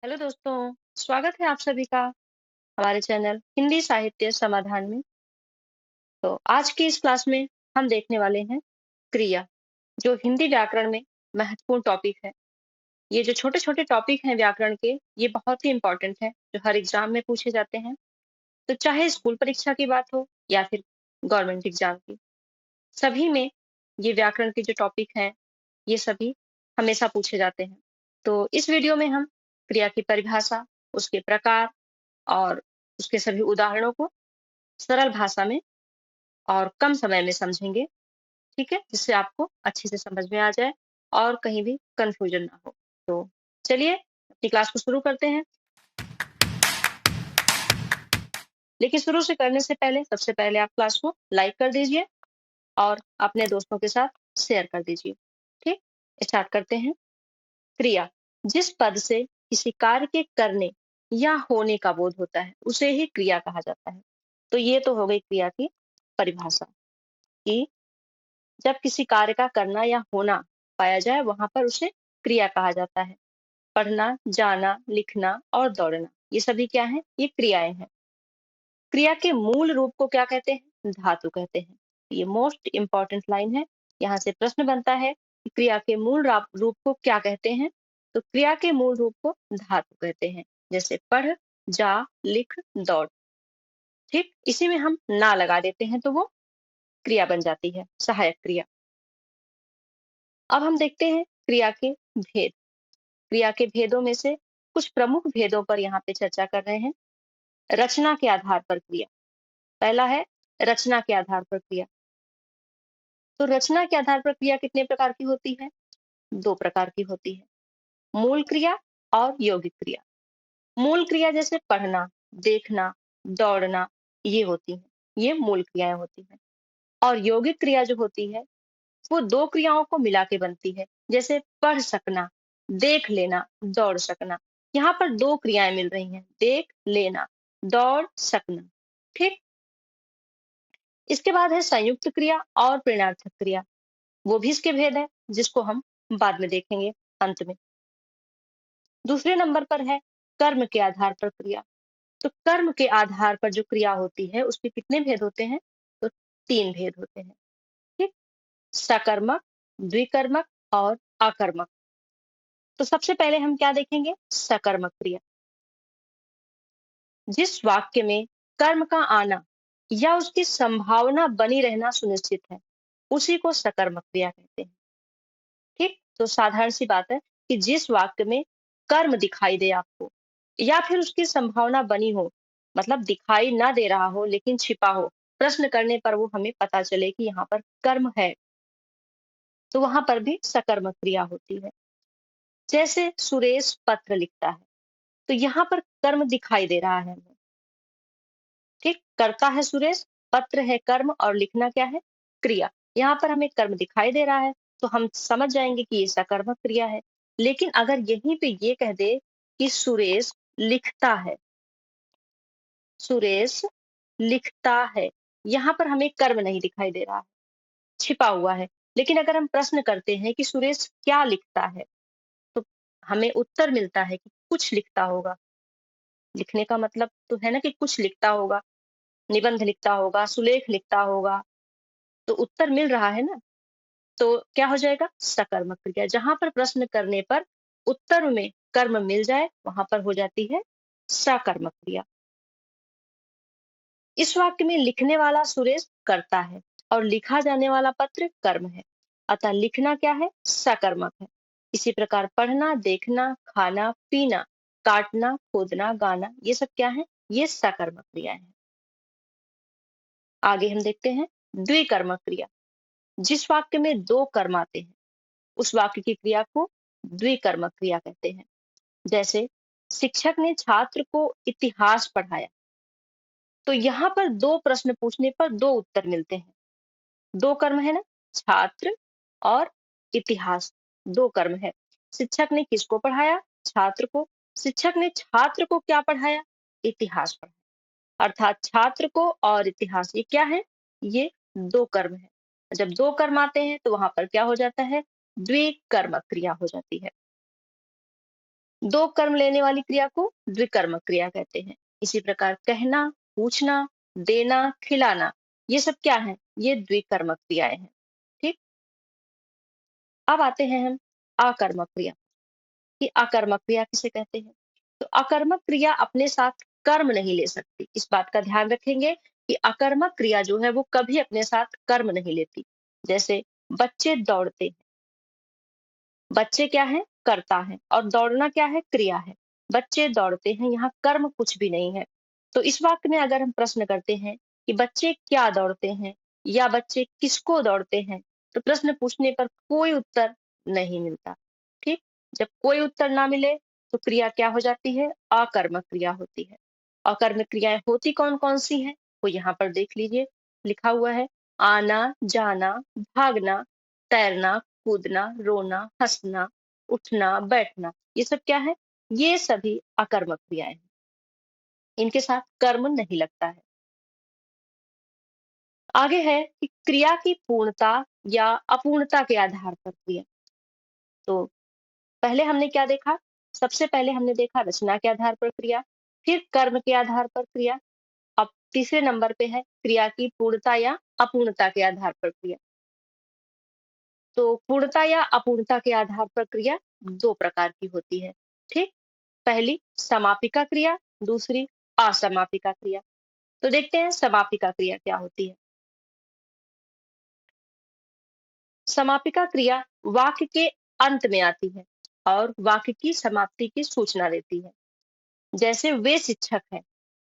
Hello दोस्तों, स्वागत है आप सभी का हमारे चैनल हिंदी साहित्य समाधान में। तो आज की इस क्लास में हम देखने वाले हैं क्रिया, जो हिंदी व्याकरण में महत्वपूर्ण टॉपिक है। ये जो छोटे-छोटे टॉपिक हैं व्याकरण के, ये बहुत ही इम्पोर्टेंट हैं, जो हर एग्जाम में पूछे जाते हैं। तो चाहे स्कूल परीक्षा की बात हो या फिर गवर्नमेंट एग्जाम की, सभी में ये व्याकरण के जो टॉपिक हैं, ये सभी हमेशा पूछे जाते हैं। तो इस वीडियो में हम क्रिया की परिभाषा, उसके प्रकार और उसके सभी उदाहरणों को सरल भाषा में और कम समय में समझेंगे, ठीक है? जिससे आपको अच्छे से समझ में आ जाए और कहीं भी कन्फ्यूजन ना हो। तो चलिए अपनी क्लास को शुरू करते हैं। लेकिन शुरू से करने से पहले सबसे पहले आप क्लास को लाइक कर दीजिए और अपने दोस्तों के साथ शेयर कर दीजिए। ठीक? स्टार्ट करते हैं। क्रिया, जिस पद से किसी कार्य के करने या होने का बोध होता है, उसे ही क्रिया कहा जाता है। तो ये तो हो गई क्रिया की परिभाषा कि जब किसी कार्य का करना या होना पाया जाए, वहां पर उसे क्रिया कहा जाता है। पढ़ना, जाना, लिखना और दौड़ना, ये सभी क्या है? ये क्रियाएं हैं। क्रिया के मूल रूप को क्या कहते हैं? धातु कहते हैं। ये मोस्ट इंपॉर्टेंट लाइन है। यहाँ से प्रश्न बनता है कि क्रिया के रूप को क्या कहते हैं? तो क्रिया के मूल रूप को धातु कहते हैं, जैसे पढ़, जा, लिख, दौड़। ठीक, इसी में हम ना लगा देते हैं तो वो क्रिया बन जाती है, सहायक क्रिया। अब हम देखते हैं क्रिया के भेद। क्रिया के भेदों में से कुछ प्रमुख भेदों पर यहाँ पे चर्चा कर रहे हैं। रचना के आधार पर क्रिया। पहला है रचना के आधार पर क्रिया। तो रचना के आधार पर क्रिया कितने प्रकार की होती है? दो प्रकार की होती है, मूल क्रिया और यौगिक क्रिया। मूल क्रिया जैसे पढ़ना, देखना, दौड़ना, ये होती है, ये मूल क्रियाएं होती हैं। और यौगिक क्रिया जो होती है, वो दो क्रियाओं को मिला के बनती है, जैसे पढ़ सकना, देख लेना, दौड़ सकना। यहाँ पर दो क्रियाएं मिल रही हैं, देख लेना, दौड़ सकना। ठीक, इसके बाद है संयुक्त क्रिया और प्रेरणार्थक क्रिया। वो भी इसके भेद है, जिसको हम बाद में देखेंगे अंत में। दूसरे नंबर पर है कर्म के आधार पर क्रिया। तो कर्म के आधार पर जो क्रिया होती है, उसके कितने भेद होते हैं? तो तीन भेद होते हैं। ठीक, सकर्मक, द्विकर्मक और अकर्मक। तो सबसे पहले हम क्या देखेंगे? सकर्मक क्रिया। जिस वाक्य में कर्म का आना या उसकी संभावना बनी रहना सुनिश्चित है, उसी को सकर्मक क्रिया कहते हैं। ठीक, तो साधारण सी बात है कि जिस वाक्य में कर्म दिखाई दे आपको या फिर उसकी संभावना बनी हो, मतलब दिखाई ना दे रहा हो लेकिन छिपा हो, प्रश्न करने पर वो हमें पता चले कि यहाँ पर कर्म है, तो वहां पर भी सकर्मक क्रिया होती है। जैसे सुरेश पत्र लिखता है, तो यहाँ पर कर्म दिखाई दे रहा है हमें। ठीक, करता है सुरेश, पत्र है कर्म और लिखना क्या है? क्रिया। यहाँ पर हमें कर्म दिखाई दे रहा है, तो हम समझ जाएंगे कि ये सकर्मक क्रिया है। लेकिन अगर यहीं पे ये कह दे कि सुरेश लिखता है, सुरेश लिखता है, यहाँ पर हमें कर्म नहीं दिखाई दे रहा है, छिपा हुआ है। लेकिन अगर हम प्रश्न करते हैं कि सुरेश क्या लिखता है, तो हमें उत्तर मिलता है कि कुछ लिखता होगा। लिखने का मतलब तो है ना कि कुछ लिखता होगा, निबंध लिखता होगा, सुलेख लिखता होगा, तो उत्तर मिल रहा है ना। तो क्या हो जाएगा? सकर्मक क्रिया। जहां पर प्रश्न करने पर उत्तर में कर्म मिल जाए, वहां पर हो जाती है सकर्मक क्रिया। इस वाक्य में लिखने वाला सुरेश करता है और लिखा जाने वाला पत्र कर्म है, अतः लिखना क्या है? सकर्मक है। इसी प्रकार पढ़ना, देखना, खाना, पीना, काटना, खोदना, गाना, ये सब क्या है? ये सकर्मक क्रियाएं हैं। आगे हम देखते हैं द्विकर्मक क्रिया। जिस वाक्य में दो कर्म आते हैं, उस वाक्य की क्रिया को द्विकर्मक क्रिया कहते हैं। जैसे शिक्षक ने छात्र को इतिहास पढ़ाया, तो यहाँ पर दो प्रश्न पूछने पर दो उत्तर मिलते हैं। दो कर्म है ना, छात्र और इतिहास, दो कर्म है। शिक्षक ने किसको पढ़ाया? छात्र को। शिक्षक ने छात्र को क्या पढ़ाया? इतिहास पढ़ाया। अर्थात छात्र को और इतिहास, ये क्या है? ये दो कर्म है। जब दो कर्म आते हैं तो वहां पर क्या हो जाता है? द्विकर्मक क्रिया हो जाती है। दो कर्म लेने वाली क्रिया को द्विकर्मक क्रिया कहते हैं। इसी प्रकार कहना, पूछना, देना, खिलाना, ये सब क्या है? ये द्विकर्मक क्रियाएं हैं। ठीक। अब आते हैं हम आकर्मक क्रिया कि आकर्मक क्रिया किसे कहते हैं। तो आकर्मक क्रिया अपने साथ कर्म नहीं ले सकती। इस बात का ध्यान रखेंगे कि आकर्मक क्रिया जो है वो कभी अपने साथ कर्म नहीं लेती। जैसे बच्चे दौड़ते हैं, बच्चे क्या है? कर्ता है, और दौड़ना क्या है? क्रिया है। बच्चे दौड़ते हैं, यहाँ कर्म कुछ भी नहीं है। तो इस वाक्य में अगर हम प्रश्न करते हैं कि बच्चे क्या दौड़ते हैं या बच्चे किसको दौड़ते हैं, तो प्रश्न पूछने पर कोई उत्तर नहीं मिलता। ठीक। जब कोई उत्तर ना मिले तो क्रिया क्या हो जाती है? अकर्मक क्रिया होती है। अकर्मक क्रियाएं होती कौन कौन सी हैं? वो यहाँ पर देख लीजिए, लिखा हुआ है। आना, जाना, भागना, तैरना, कूदना, रोना, हंसना, उठना, बैठना, ये सब क्या है? ये सभी अकर्मक क्रियाएं हैं। इनके साथ कर्म नहीं लगता है। आगे है कि क्रिया की पूर्णता या अपूर्णता के आधार पर क्रिया। तो पहले हमने क्या देखा? सबसे पहले हमने देखा रचना के आधार पर क्रिया, फिर कर्म के आधार पर क्रिया। अब तीसरे नंबर पे है क्रिया की पूर्णता या अपूर्णता के आधार पर क्रिया। तो पूर्णता या अपूर्णता के आधार पर क्रिया दो प्रकार की होती है। ठीक। पहली समापिका क्रिया, दूसरी असमापिका क्रिया। तो देखते हैं समापिका क्रिया क्या होती है। समापिका क्रिया वाक्य के अंत में आती है और वाक्य की समाप्ति की सूचना देती है। जैसे वे शिक्षक हैं,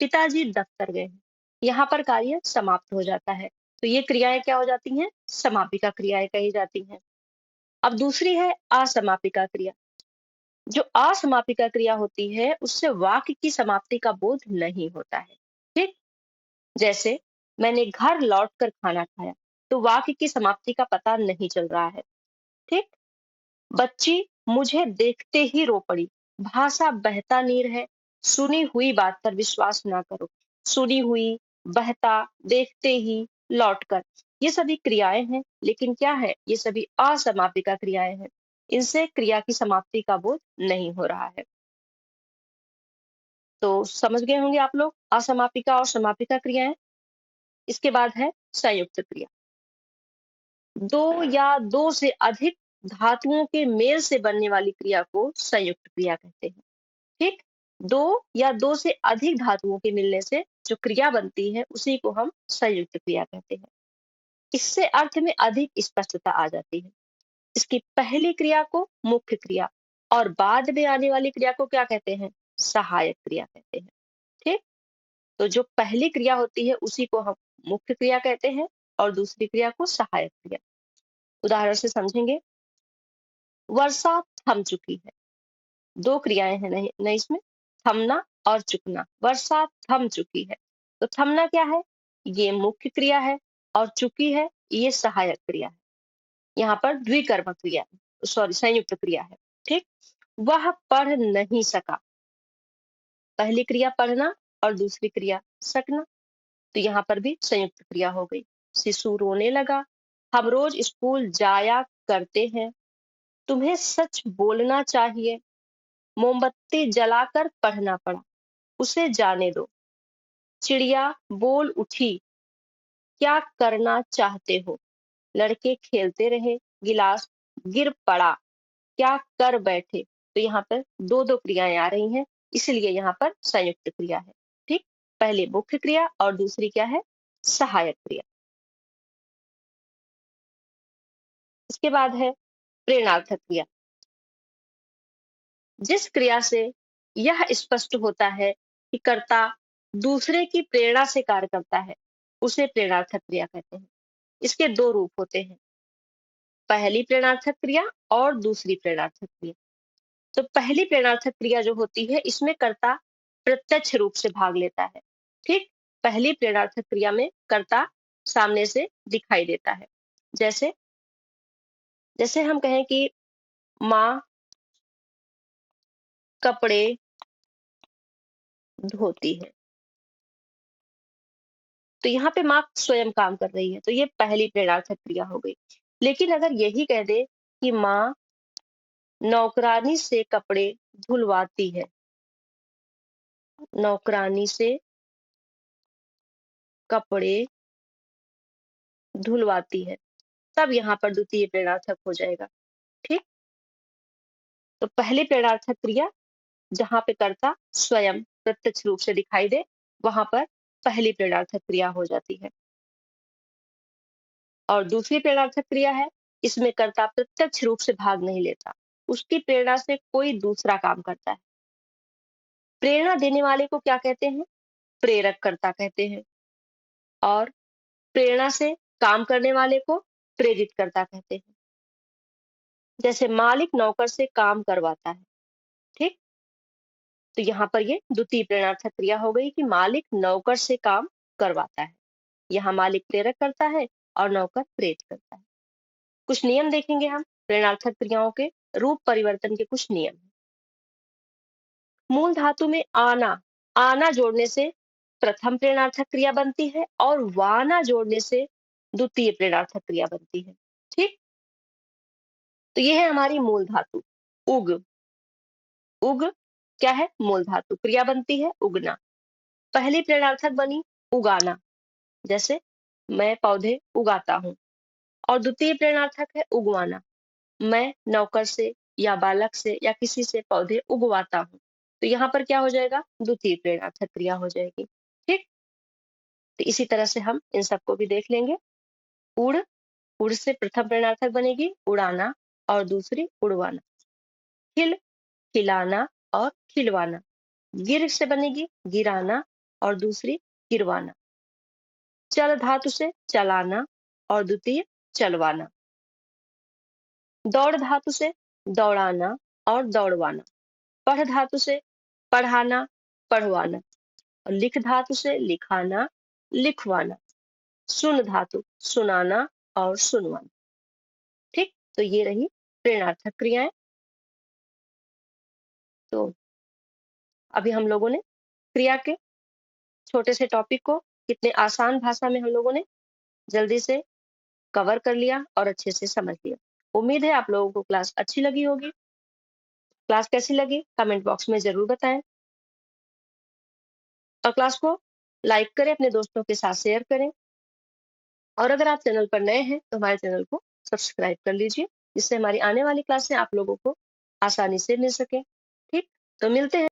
पिताजी दफ्तर गए हैं, यहाँ पर कार्य समाप्त हो जाता है। तो ये क्रियाएं क्या हो जाती हैं? समापिका क्रियाएं कही जाती हैं। अब दूसरी है असमापिका क्रिया। जो असमापिका क्रिया होती है उससे वाक्य की समाप्ति का बोध नहीं होता है। ठीक। जैसे मैंने घर लौटकर खाना खाया, तो वाक्य की समाप्ति का पता नहीं चल रहा है। ठीक। बच्ची मुझे देखते ही रो पड़ी, भाषा बहता नीर है, सुनी हुई बात पर विश्वास ना करो। सुनी हुई, बहता, देखते ही, लौटकर, ये सभी क्रियाएं हैं, लेकिन क्या है? ये सभी असमापिका क्रियाएं हैं। इनसे क्रिया की समाप्ति का बोध नहीं हो रहा है। तो समझ गए होंगे आप लोग असमापिका और समापिका क्रियाएं। इसके बाद है संयुक्त क्रिया। दो या दो से अधिक धातुओं के मेल से बनने वाली क्रिया को संयुक्त क्रिया कहते हैं। ठीक। दो या दो से अधिक धातुओं के मिलने से जो क्रिया बनती है उसी को हम संयुक्त क्रिया कहते हैं। इससे अर्थ में अधिक स्पष्टता आ जाती है। इसकी पहली क्रिया को मुख्य क्रिया और बाद में आने वाली क्रिया को क्या कहते हैं? सहायक क्रिया कहते हैं। ठीक। तो जो पहली क्रिया होती है उसी को हम मुख्य क्रिया कहते हैं और दूसरी क्रिया को सहायक क्रिया। उदाहरण से समझेंगे। वर्षा थम चुकी है। दो क्रियाएं हैं नहीं, नहीं इसमें, थमना और चुकना। वर्षा थम चुकी है, तो थमना क्या है? ये मुख्य क्रिया है, और चुकी है ये सहायक क्रिया है। यहाँ पर द्विकर्मक क्रिया, सॉरी संयुक्त क्रिया है। ठीक। वह पढ़ नहीं सका, पहली क्रिया पढ़ना और दूसरी क्रिया सकना, तो यहाँ पर भी संयुक्त क्रिया हो गई। शिशु रोने लगा, हम रोज स्कूल जाया करते हैं, तुम्हें सच बोलना चाहिए, मोमबत्ती जलाकर पढ़ना पड़ा, उसे जाने दो, चिड़िया बोल उठी, क्या करना चाहते हो, लड़के खेलते रहे, गिलास गिर पड़ा, क्या कर बैठे। तो यहाँ पर दो दो क्रियाएं आ रही हैं, इसलिए यहाँ पर संयुक्त क्रिया है। ठीक। पहले मुख्य क्रिया और दूसरी क्या है? सहायक क्रिया। इसके बाद है प्रेरणार्थक क्रिया। जिस क्रिया से यह स्पष्ट होता है कि कर्ता दूसरे की प्रेरणा से कार्य करता है, उसे प्रेरणार्थक क्रिया कहते हैं। इसके दो रूप होते हैं, पहली प्रेरणार्थक क्रिया और दूसरी प्रेरणार्थक क्रिया। तो पहली प्रेरणार्थक क्रिया जो होती है इसमें कर्ता प्रत्यक्ष रूप से भाग लेता है। ठीक। पहली प्रेरणार्थक क्रिया में कर्ता सामने से दिखाई देता है। जैसे जैसे हम कहें कि माँ कपड़े धोती है, तो यहाँ पे माँ स्वयं काम कर रही है, तो ये पहली प्रेरणार्थक क्रिया हो गई। लेकिन अगर यही कह दे कि माँ नौकरानी से कपड़े धुलवाती है, नौकरानी से कपड़े धुलवाती है, तब यहाँ पर द्वितीय प्रेरणार्थक हो जाएगा। ठीक, तो पहली प्रेरणार्थक क्रिया जहां पे कर्ता स्वयं प्रत्यक्ष रूप से दिखाई दे, वहां पर पहली प्रेरणार्थक क्रिया हो जाती है। और दूसरी प्रेरणार्थक क्रिया है, इसमें कर्ता प्रत्यक्ष रूप से भाग नहीं लेता, उसकी प्रेरणा से कोई दूसरा काम करता है। प्रेरणा देने वाले को क्या कहते हैं? प्रेरक कर्ता कहते हैं। और प्रेरणा से काम करने वाले को प्रेरित कर्ता कहते हैं। जैसे मालिक नौकर से काम करवाता है। ठीक, तो यहाँ पर ये द्वितीय प्रेरणार्थक क्रिया हो गई कि मालिक नौकर से काम करवाता है। यहाँ मालिक प्रेरक करता है और नौकर प्रेरित करता है। कुछ नियम देखेंगे हम प्रेरणार्थक क्रियाओं के रूप परिवर्तन के कुछ नियम। मूल धातु में आना, आना जोड़ने से प्रथम प्रेरणार्थक क्रिया बनती है और वाना जोड़ने से द्वितीय प्रेरणार्थक क्रिया बनती है। ठीक, तो ये है हमारी मूल धातु उग। उग क्या है? मूल धातु, क्रिया बनती है उगना। पहली प्रेरणार्थक बनी उगाना, जैसे मैं पौधे उगाता हूँ। और द्वितीय प्रेरणार्थक है उगवाना, मैं नौकर से या बालक से या किसी से पौधे उगवाता हूँ। तो यहाँ पर क्या हो जाएगा? द्वितीय प्रेरणार्थक क्रिया हो जाएगी। ठीक, तो इसी तरह से हम इन सबको भी देख लेंगे। उड़, उड़ से प्रथम प्रेरणार्थक बनेगी उड़ाना और दूसरी उड़वाना। खिल, खिलाना और खिलवाना। गिर से बनेगी गिराना और दूसरी गिरवाना। चल धातु से चलाना और द्वितीय चलवाना। दौड़ धातु से दौड़ाना और दौड़वाना। पढ़ धातु से पढ़ाना, पढ़वाना। और लिख धातु से लिखाना, लिखवाना। सुन धातु सुनाना और सुनवाना। ठीक, तो ये रही प्रेरणार्थक क्रियाएं। तो अभी हम लोगों ने क्रिया के छोटे से टॉपिक को कितने आसान भाषा में हम लोगों ने जल्दी से कवर कर लिया और अच्छे से समझ लिया। उम्मीद है आप लोगों को क्लास अच्छी लगी होगी। क्लास कैसी लगी कमेंट बॉक्स में जरूर बताएं और क्लास को लाइक करें, अपने दोस्तों के साथ शेयर करें। और अगर आप चैनल पर नए हैं तो हमारे चैनल को सब्सक्राइब कर लीजिए, जिससे हमारी आने वाली क्लासें आप लोगों को आसानी से मिल सके। ठीक, तो मिलते हैं